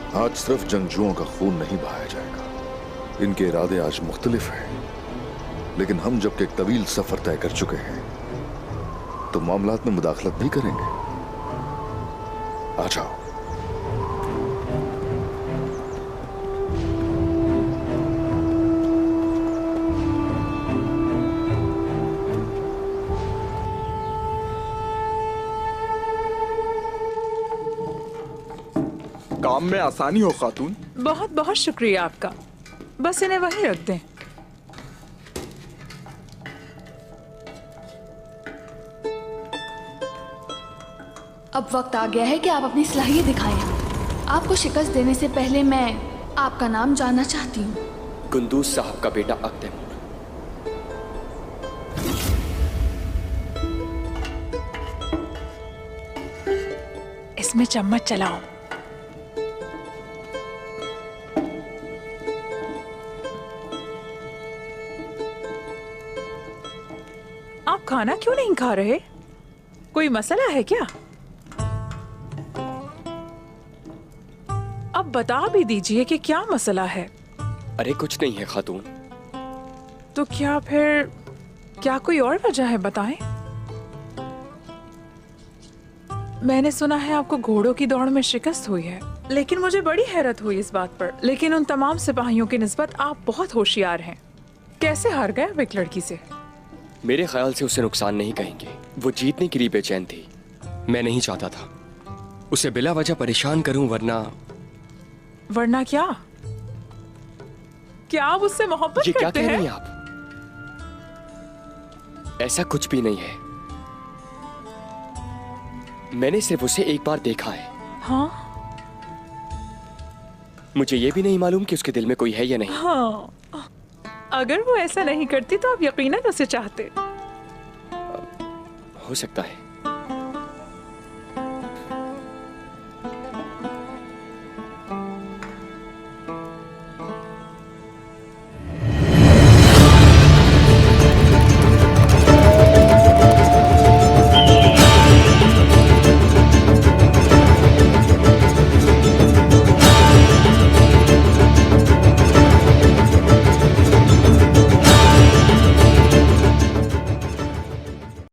आज सिर्फ जंगजुओं का खून नहीं बहाया जाएगा। इनके इरादे आज मुख्तलिफ हैं, लेकिन हम जबकि एक तवील सफर तय कर चुके हैं तो मामलात में मुदाखलत नहीं करेंगे। आ जाओ। काम में आसानी हो खातून। बहुत बहुत शुक्रिया आपका। बस इन्हें वहीं रख दें। अब वक्त आ गया है कि आप अपनी सलाहियत दिखाएं। आपको शिकस्त देने से पहले मैं आपका नाम जानना चाहती हूँ। कुंदूज साहब का बेटा अकतैमूर। इसमें चम्मच चलाओ। आप खाना क्यों नहीं खा रहे? कोई मसला है क्या? अब बता भी दीजिए कि क्या मसला है। अरे कुछ नहीं है खातून। तो क्या कोई और वजह है? बताएं। मैंने सुना है आपको घोड़ों की दौड़ में शिकस्त हुई है, लेकिन मुझे बड़ी हैरत हुई इस बात पर। लेकिन उन तमाम सिपाहियों की निस्बत आप बहुत होशियार हैं। कैसे हार गए आप एक लड़की से? मेरे ख्याल से उसे नुकसान नहीं कहेंगे। वो जीतने के लिए बेचैन थी। मैं नहीं चाहता था उसे बिला वजह परेशान करूं, वरना क्या? क्या आप उससे मोहब्बत ये क्या करते कह हैं? रही हैं आप? ऐसा कुछ भी नहीं है। मैंने सिर्फ उसे एक बार देखा है। हाँ? मुझे ये भी नहीं मालूम कि उसके दिल में कोई है या नहीं। हाँ, अगर वो ऐसा नहीं करती तो आप यकीनन उसे चाहते। हो सकता है।